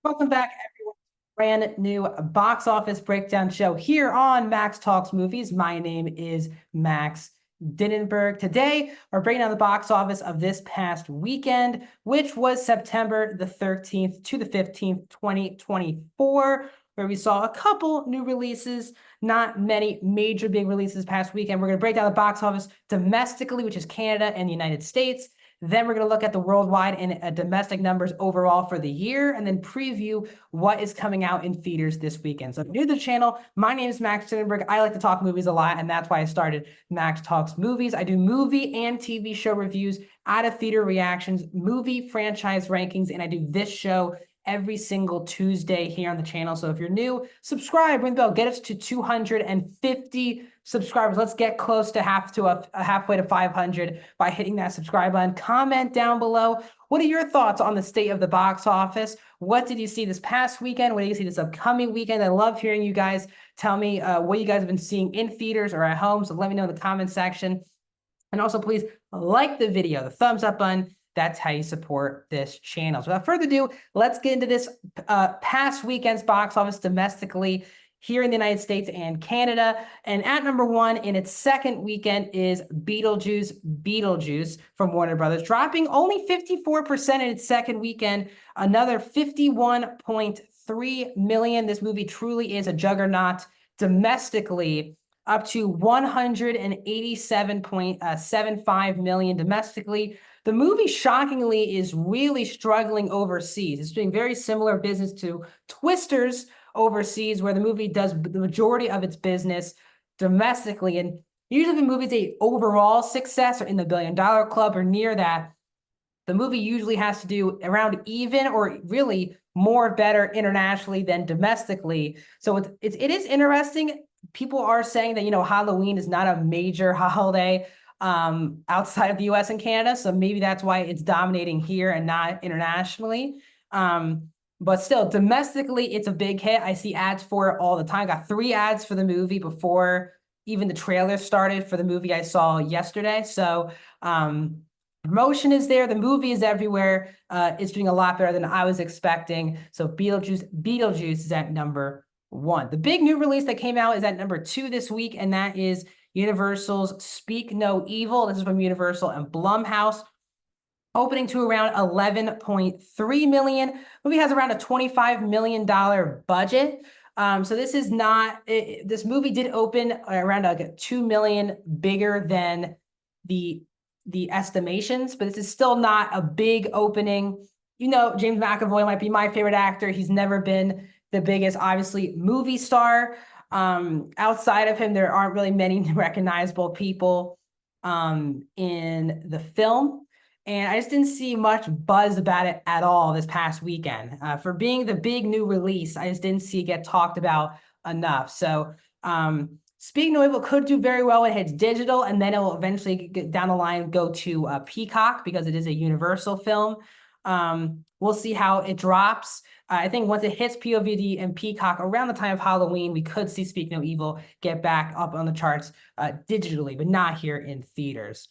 Welcome back, everyone. Brand new box office breakdown show here on Max Talks Movies. My name is Max Dinnenberg. Today, we're breaking down the box office of this past weekend, which was September the 13th to the 15th, 2024, where we saw a couple new releases, not many major big releases past weekend. We're going to break down the box office domestically, which is Canada and the United States. Then we're going to look at the worldwide and domestic numbers overall for the year, and then preview what is coming out in theaters this weekend. So if you're new to the channel, my name is Max Dinnenberg. I like to talk movies a lot, and that's why I started Max Talks Movies. I do movie and TV show reviews, out of theater reactions, movie franchise rankings, and I do this show every single Tuesday here on the channel. So if you're new, subscribe, ring the bell, get us to 250 subscribers. Let's get close to halfway to 500 by hitting that subscribe button. Comment down below. What are your thoughts on the state of the box office? What did you see this past weekend? What did you see this upcoming weekend? I love hearing you guys tell me what you guys have been seeing in theaters or at home. So let me know in the comment section. And also, please like the video, the thumbs up button. That's how you support this channel. So without further ado, let's get into this past weekend's box office domestically here in the United States and Canada. And at number one in its second weekend is Beetlejuice from Warner Brothers, dropping only 54% in its second weekend, another 51.3 million. This movie truly is a juggernaut domestically, up to 187.75 million domestically. The movie, shockingly, is really struggling overseas. It's doing very similar business to Twisters overseas, where the movie does the majority of its business domestically. And usually the movie's a overall success or in the $1 billion club or near that, the movie usually has to do around even or really more better internationally than domestically. So it is interesting. People are saying that, Halloween is not a major holiday outside of the US and Canada. So maybe that's why it's dominating here and not internationally. But still, domestically, it's a big hit. I see ads for it all the time. I got 3 ads for the movie before even the trailer started for the movie I saw yesterday. So promotion is there. The movie is everywhere. It's doing a lot better than I was expecting. So Beetlejuice is at number 1. The big new release that came out is at number 2 this week, and that is Universal's Speak No Evil. This is from Universal and Blumhouse, opening to around 11.3 million. The movie has around a $25 million budget. So this is not, this movie did open around like 2 million bigger than the estimations, but this is still not a big opening. James McAvoy might be my favorite actor. He's never been the biggest, obviously, movie star. Outside of him, there aren't really many recognizable people in the film. And I just didn't see much buzz about it at all this past weekend. For being the big new release, I just didn't see it get talked about enough. So Speak No Evil could do very well when it hits digital, and then it will eventually get down the line go to Peacock because it is a Universal film. We'll see how it drops. I think once it hits POVD and Peacock around the time of Halloween, we could see Speak No Evil get back up on the charts digitally, but not here in theaters.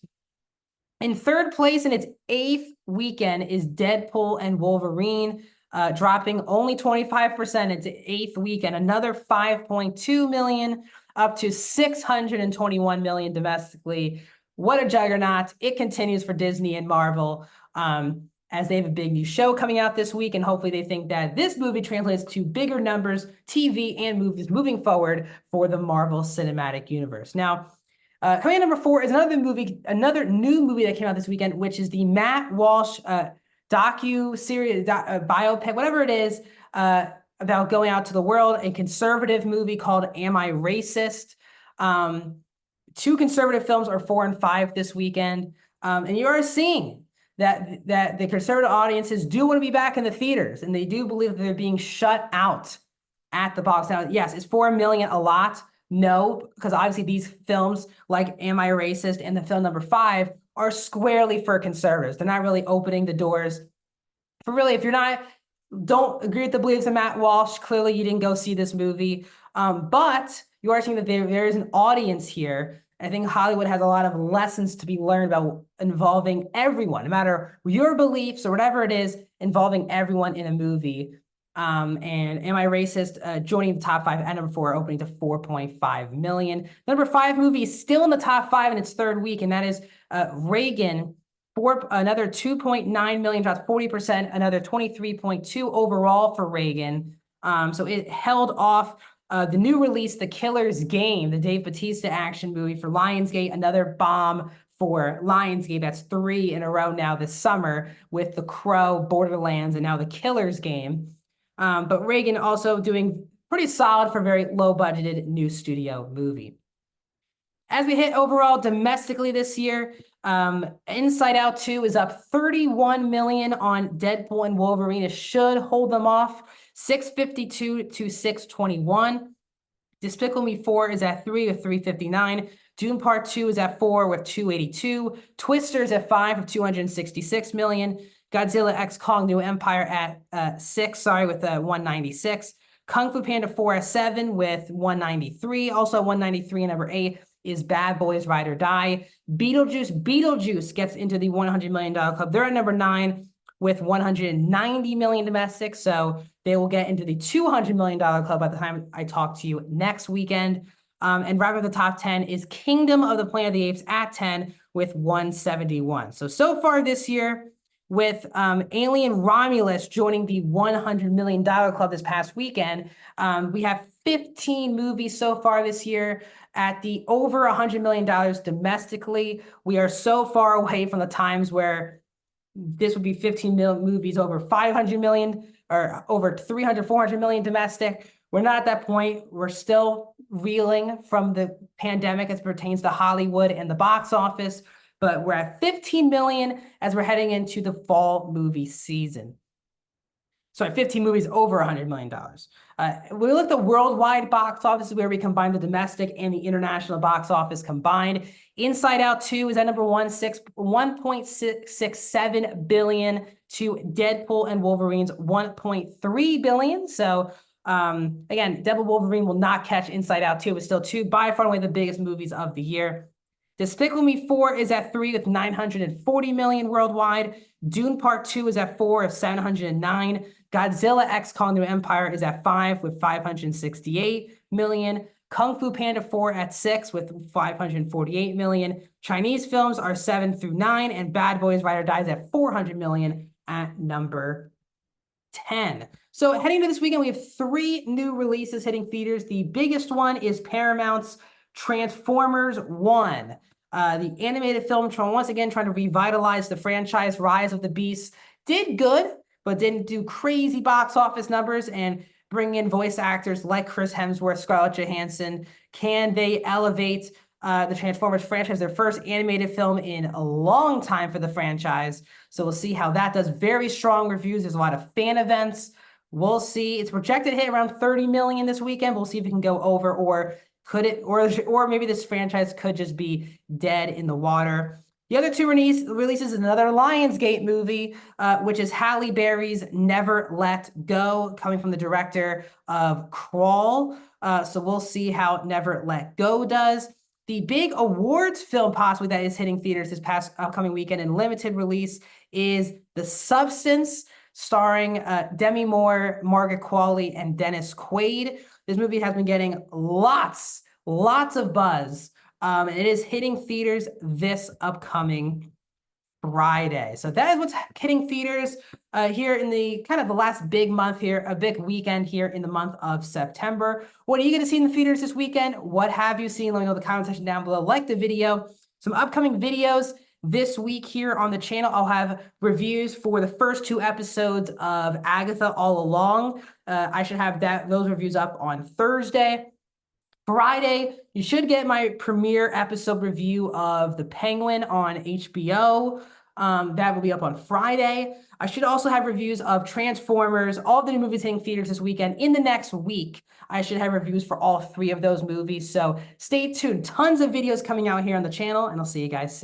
In third place in its 8th weekend is Deadpool and Wolverine, dropping only 25% its 8th weekend, another 5.2 million, up to 621 million domestically. What a juggernaut. It continues for Disney and Marvel, as they have a big new show coming out this week, and hopefully they think that this movie translates to bigger numbers, TV and movies moving forward for the Marvel Cinematic Universe. Now, coming in number 4 is another new movie that came out this weekend, which is the Matt Walsh docu-series, biopic, whatever it is, about going out to the world, a conservative movie called Am I Racist? 2 conservative films are 4 and 5 this weekend, and you are seeing that the conservative audiences do want to be back in the theaters, and they do believe that they're being shut out at the box. Now, yes, is 4 million a lot? No, because obviously these films like Am I Racist and the film number 5 are squarely for conservatives. They're not really opening the doors for really, if you're don't agree with the beliefs of Matt Walsh, clearly you didn't go see this movie. But you are seeing that there is an audience here. I think Hollywood has a lot of lessons to be learned about involving everyone, no matter your beliefs or whatever it is, involving everyone in a movie. And Am I Racist joining the top 5 at number 4, opening to 4.5 million. The number 5 movie is still in the top 5 in its third week, and that is Reagan. Another 2.9 million, drops 40%, another 23.2 overall for Reagan. So it held off the new release, The Killer's Game, the Dave Bautista action movie for Lionsgate, another bomb for Lionsgate. That's 3 in a row now this summer with The Crow, Borderlands, and now The Killer's Game. But Reagan also doing pretty solid for a very low-budgeted new studio movie. As we hit overall domestically this year, Inside Out 2 is up 31 million on Deadpool and Wolverine. It should hold them off, 652 to 621. Despicable Me 4 is at 3 with 359. Dune Part 2 is at 4 with 282. Twisters at 5 with 266 million. Godzilla X Kong New Empire at 6, with 196. Kung Fu Panda 4 at 7 with 193. Also 193 and number 8 is Bad Boys Ride or Die. Beetlejuice gets into the $100 million club. They're at number 9 with 190 million domestic. So they will get into the $200 million club by the time I talk to you next weekend. And wrapping up the top 10 is Kingdom of the Planet of the Apes at 10 with 171. So far this year, with Alien Romulus joining the $100 million club this past weekend, we have 15 movies so far this year at the over $100 million domestically. We are so far away from the times where this would be 15 movies over 500 million or over 300, 400 million domestic. We're not at that point. We're still reeling from the pandemic as it pertains to Hollywood and the box office, but we're at 15 million as we're heading into the fall movie season. Sorry, 15 movies over $100 million. We look at the worldwide box office where we combine the domestic and the international box office combined. Inside Out 2 is at number 1.67 billion to Deadpool and Wolverine's 1.3 billion. So again, Deadpool Wolverine will not catch Inside Out 2. It's still by far and away the biggest movies of the year. Despicable Me 4 is at 3 with 940 million worldwide. Dune Part 2 is at 4 with 709. Godzilla X Kong New Empire is at 5 with 568 million. Kung Fu Panda 4 at 6 with 548 million. Chinese films are 7 through 9, and Bad Boys Ride or Die is at 400 million at number 10. So heading into this weekend, we have 3 new releases hitting theaters. The biggest one is Paramount's Transformers 1. The animated film, once again, trying to revitalize the franchise. Rise of the Beasts did good, but didn't do crazy box office numbers and bring in voice actors like Chris Hemsworth, Scarlett Johansson. Can they elevate the Transformers franchise? Their first animated film in a long time for the franchise. So we'll see how that does. Very strong reviews. There's a lot of fan events. We'll see. It's projected to hit around 30 million this weekend. We'll see if it can go over, or could it, or maybe this franchise could just be dead in the water. The other 2 releases is another Lionsgate movie, which is Halle Berry's Never Let Go, coming from the director of Crawl. So we'll see how Never Let Go does. The big awards film possibly that is hitting theaters this past upcoming weekend in limited release is The Substance, starring Demi Moore, Margaret Qualley, and Dennis Quaid. This movie has been getting lots of buzz. And it is hitting theaters this upcoming Friday. So that is what's hitting theaters here in the kind of the last big month here, a big weekend here in the month of September. What are you going to see in the theaters this weekend? What have you seen? Let me know in the comment section down below. Like the video. Some upcoming videos this week here on the channel. I'll have reviews for the first 2 episodes of Agatha All Along. I should have those reviews up on Thursday. Friday, you should get my premiere episode review of The Penguin on HBO. That will be up on Friday. I should also have reviews of Transformers, all of the new movies hitting theaters this weekend. In the next week, I should have reviews for all 3 of those movies. So stay tuned. Tons of videos coming out here on the channel, and I'll see you guys soon.